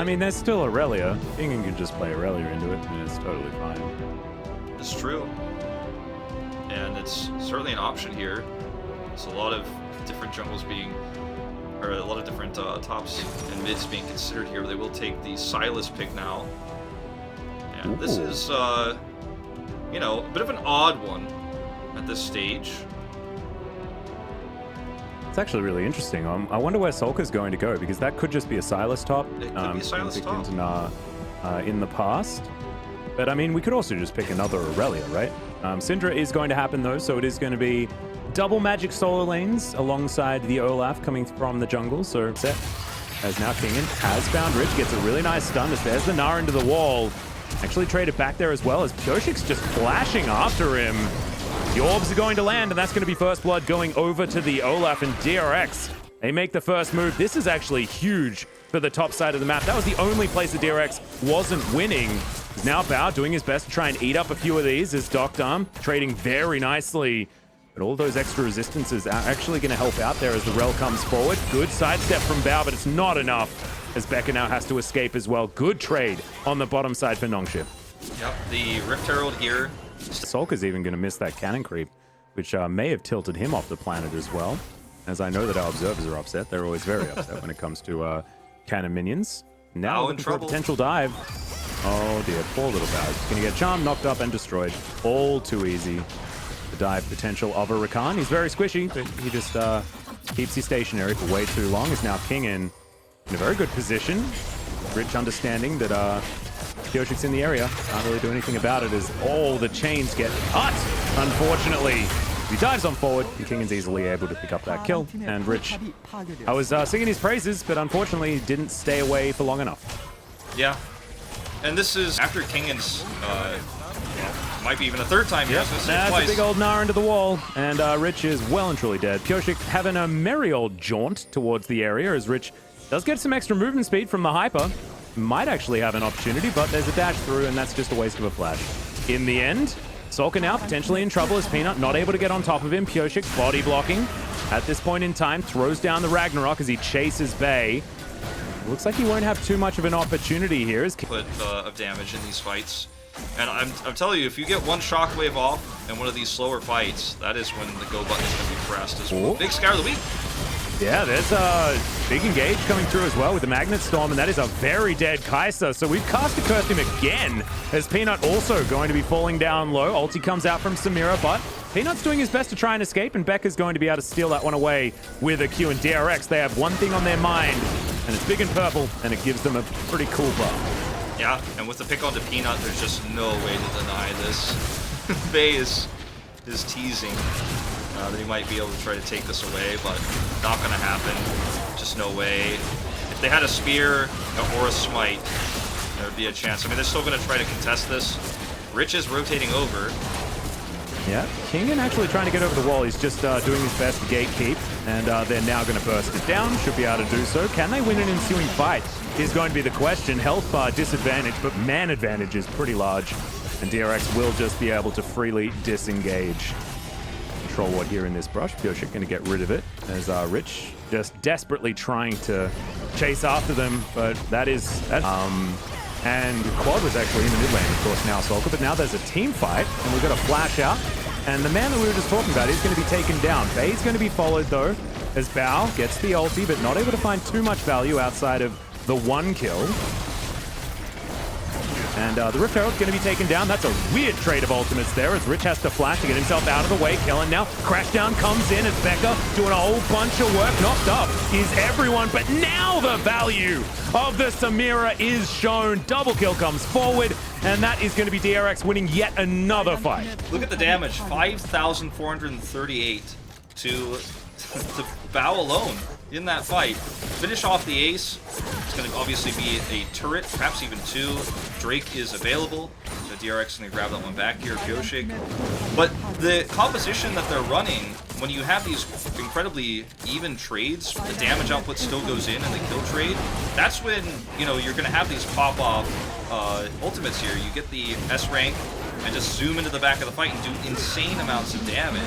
I mean, there's still Aurelia. King can just play Aurelia into it, and it's totally fine. It's true. And it's certainly an option here. There's a lot of different jungles being, or a lot of different tops and mids being considered here. They will take the Sylas pick now. And this is, you know, a bit of an odd one at this stage. It's actually really interesting. I wonder where Solka's going to go, because that could just be a Sylas top. It could be a Sylas top. In the past. But I mean, we could also just pick another Aurelia, right? Syndra is going to happen though, so it is going to be double magic solo lanes alongside the Olaf coming from the jungle. So set as now Kingen has found Rich, gets a really nice stun as there's the Gnar into the wall. Actually traded back there as well as Pyoshik's just flashing after him. The orbs are going to land, and that's going to be first blood going over to the Olaf and DRX. They make the first move. This is actually huge for the top side of the map. That was the only place that DRX wasn't winning. Now Bao doing his best to try and eat up a few of these as Doctarm trading very nicely. But all those extra resistances are actually going to help out there as the Rel comes forward. Good sidestep from Bao, but it's not enough as Becca now has to escape as well. Good trade on the bottom side for Nongshim. Yep, the Rift Herald here. Solka's even going to miss that cannon creep, which may have tilted him off the planet as well. As I know that our observers are upset. They're always very upset when it comes to cannon minions. Now in trouble. For a potential dive. Oh dear, poor little Bao. He's going to get charmed, knocked up, and destroyed. All too easy. The dive potential of a Rakan. He's very squishy, but he just keeps you stationary for way too long. Is now King in a very good position. Rich understanding that Pyoshik's in the area. Can't really do anything about it as all the chains get cut, unfortunately. He dives on forward, and Kingan's easily able to pick up that kill. And Rich, I was singing his praises, but unfortunately didn't stay away for long enough. Yeah. And this is after Kingan's, might be even a third time. Yep. That's a big old Gnar into the wall, and Rich is well and truly dead. Pyoshik having a merry old jaunt towards the area as Rich does get some extra movement speed from the Hyper. Might actually have an opportunity, but there's a dash through, and that's just a waste of a flash. In the end, Solka now potentially in trouble as Peanut not able to get on top of him. Pyoshik body blocking at this point in time, throws down the Ragnarok as he chases Bay. Looks like he won't have too much of an opportunity here. Of damage in these fights. And I'm telling you, if you get one shockwave off in one of these slower fights, that is when the go button is going to be pressed as well. Big Scour of the Week. Yeah, there's a big engage coming through as well with the Magnet Storm, and that is a very dead Kai'Sa. So we've cast to curse him again, as Peanut also going to be falling down low. Ulti comes out from Samira, but Peanut's doing his best to try and escape, and Becca's going to be able to steal that one away with a Q. And DRX, they have one thing on their mind, and it's big and purple, and it gives them a pretty cool buff. Yeah, and with the pick onto Peanut, there's just no way to deny this. Bay is teasing that he might be able to try to take this away, but not going to happen. Just no way. If they had a spear or a smite, there would be a chance. I mean, they're still going to try to contest this. Rich is rotating over. Yeah, Kingen actually trying to get over the wall. He's just doing his best to gatekeep, and they're now going to burst it down. Should be able to do so. Can they win an ensuing fight is going to be the question. Health bar disadvantage, but man advantage is pretty large, and DRX will just be able to freely disengage. Control ward here in this brush. Pyoshik going to get rid of it as Rich just desperately trying to chase after them, but that is... and Quad was actually in the mid lane, of course, now Solka, but now there's a team fight, and we've got a flash out, and the man that we were just talking about is going to be taken down. Bay's going to be followed, though, as Bao gets the ulti, but not able to find too much value outside of the one kill. And the Rift Herald's going to be taken down. That's a weird trade of ultimates there as Rich has to flash to get himself out of the way. Kellen now. Crashdown comes in as Becca doing a whole bunch of work. Knocked up is everyone, but now the value of the Samira is shown. Double kill comes forward, and that is going to be DRX winning yet another fight. Look at the damage. 5,438 to Bao alone in that fight. Finish off the ace. It's going to obviously be a turret, perhaps even two. Drake is available, so DRX is going to grab that one back here, Pyoshik. But the composition that they're running, when you have these incredibly even trades, the damage output still goes in the kill trade. That's when, you know, you're going to have these pop-off ultimates here. You get the S rank and just zoom into the back of the fight and do insane amounts of damage.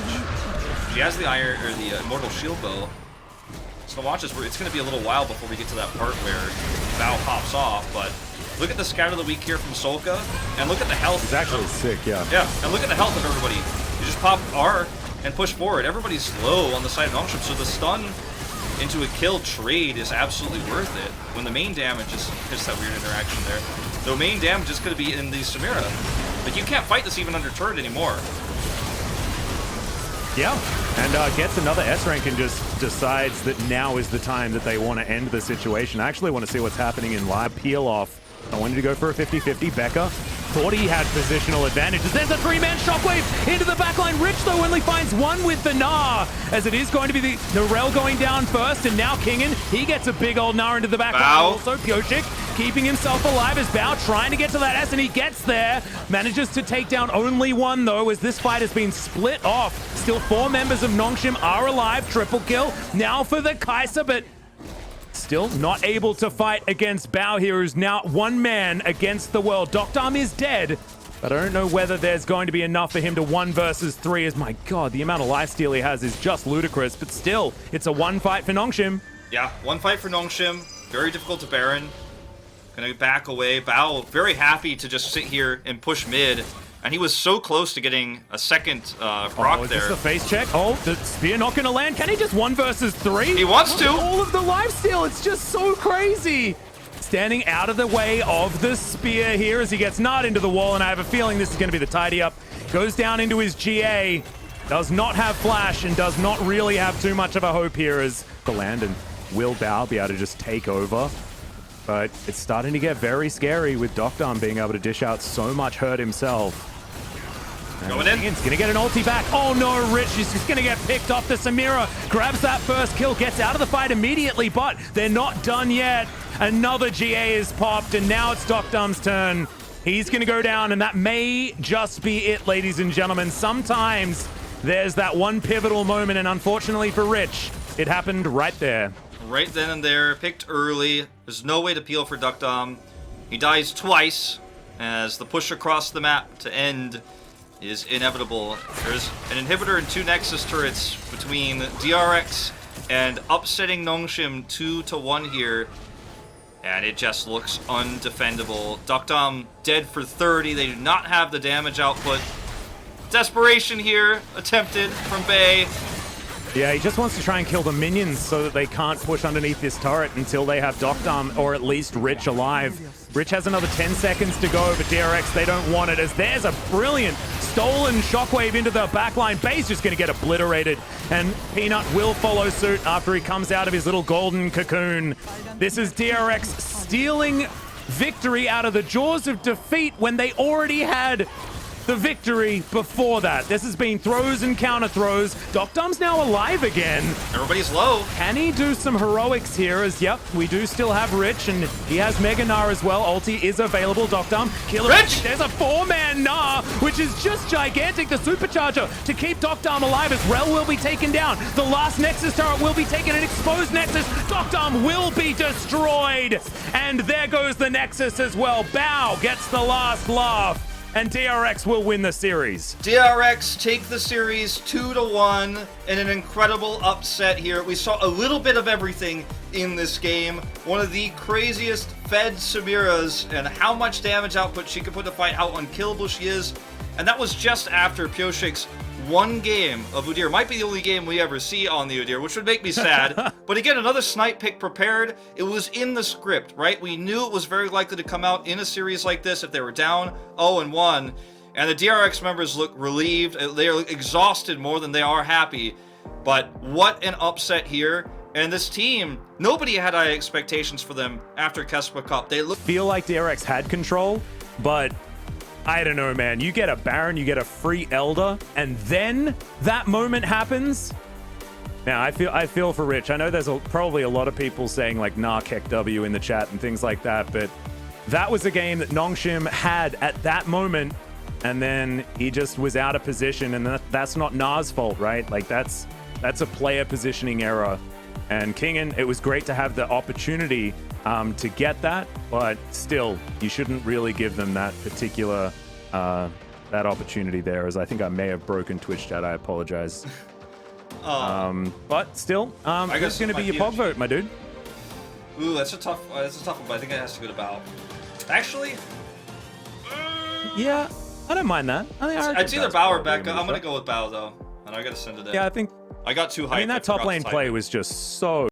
She has the iron or the Immortal Shield Bow. So watch this. It's going to be a little while before we get to that part where Bao pops off, but look at the scatter of the week here from Solka, and look at the health. He's actually sick, yeah. Yeah, and look at the health of everybody. You just pop R and push forward. Everybody's low on the side of Nongshim, so the stun into a kill trade is absolutely worth it. When the main damage is that weird interaction there. The main damage is going to be in the Samira. Like, you can't fight this even under turret anymore. Yeah, and gets another S rank and just decides that now is the time that they want to end the situation. I actually want to see what's happening in live. Peel off. I wanted to go for a 50-50. Becca thought he had positional advantages. There's a three-man shockwave into the backline. Rich, though, only finds one with the Gnar, as it is going to be the Narelle going down first, and now Kingen, he gets a big old Gnar into the backline. Also, Pioshik keeping himself alive as Bao trying to get to that S, and he gets there. Manages to take down only one, though, as this fight has been split off. Still 4 members of Nongshim are alive. Triple kill now for the Kai'Sa, but still not able to fight against Bao here, who's now one man against the world. Dokdam is dead, but I don't know whether there's going to be enough for him to 1 versus 3, as my god, the amount of lifesteal he has is just ludicrous, but still, it's a 1 fight for Nongshim. Yeah, 1 fight for Nongshim. Very difficult to Baron. Gonna back away. Bao very happy to just sit here and push mid. And he was so close to getting a second proc is there. This the face check? Oh, the spear not gonna land. Can he just 1 versus 3? He wants to. All of the lifesteal, it's just so crazy. Standing out of the way of the spear here as he gets not into the wall, and I have a feeling this is gonna be the tidy up. Goes down into his GA. Does not have flash and does not really have too much of a hope here as the land, and will Bao be able to just take over? But it's starting to get very scary with Dokdam being able to dish out so much hurt himself. And going in. He's gonna get an ulti back. Oh no, Rich is just gonna get picked off. The Samira grabs that first kill, gets out of the fight immediately, but they're not done yet. Another GA is popped, and now it's Dokdam's turn. He's gonna go down, and that may just be it, ladies and gentlemen. Sometimes there's that one pivotal moment, and unfortunately for Rich, it happened right there. Right then and there, picked early. There's no way to peel for Dokdam. He dies twice as the push across the map to end is inevitable. There's an inhibitor and 2 Nexus turrets between DRX and upsetting Nongshim 2-1 here. And it just looks undefendable. Dokdam dead for 30. They do not have the damage output. Desperation here attempted from Bay. Yeah, he just wants to try and kill the minions so that they can't push underneath this turret until they have Dokdam or at least Rich alive. Rich has another 10 seconds to go, but DRX, they don't want it, as there's a brilliant stolen shockwave into the backline. Bay's just going to get obliterated, and Peanut will follow suit after he comes out of his little golden cocoon. This is DRX stealing victory out of the jaws of defeat when they already had the victory before that. This has been throws and counter throws. Dokdam's now alive again. Everybody's low. Can he do some heroics here? As, yep, we do still have Rich, and he has Mega Gnar as well. Ulti is available. Dokdam, killer. Rich! There's a 4-man Gnar, which is just gigantic. The supercharger to keep Dokdam alive as Rel will be taken down. The last Nexus turret will be taken, an exposed Nexus. Dokdam will be destroyed. And there goes the Nexus as well. Bao gets the last laugh, and DRX will win the series. DRX take the series 2-1 in an incredible upset here. We saw a little bit of everything in this game. One of the craziest fed Samiras, and how much damage output she can put to fight, how unkillable she is. And that was just after Pioshik's 1 game of Udyr. Might be the only game we ever see on the Udyr, which would make me sad. But again, another snipe pick prepared. It was in the script, right? We knew it was very likely to come out in a series like this if they were down 0-1. And the DRX members look relieved. They are exhausted more than they are happy. But what an upset here. And this team, nobody had high expectations for them after Kespa Cup. They feel like DRX had control, but I don't know, man. You get a Baron, you get a free Elder, and then that moment happens. Now, I feel for Rich. I know there's probably a lot of people saying like Narkek W in the chat and things like that, but that was a game that Nongshim had at that moment, and then he just was out of position, and that's not Gnar's fault, right? Like that's a player positioning error. And Kingen, it was great to have the opportunity to get that, but still, you shouldn't really give them that particular that opportunity there, as I think I may have broken Twitch chat. I apologize. But still, it's going to be your Pog vote, my dude. Ooh, that's a tough one, but I think it has to go to Bao. Actually, Yeah, I don't mind that. I think it's either Bao or Becca. I'm gonna go with Bao though, and I gotta send it in. Yeah, I think. I got too hyped. I mean, that top lane play was just so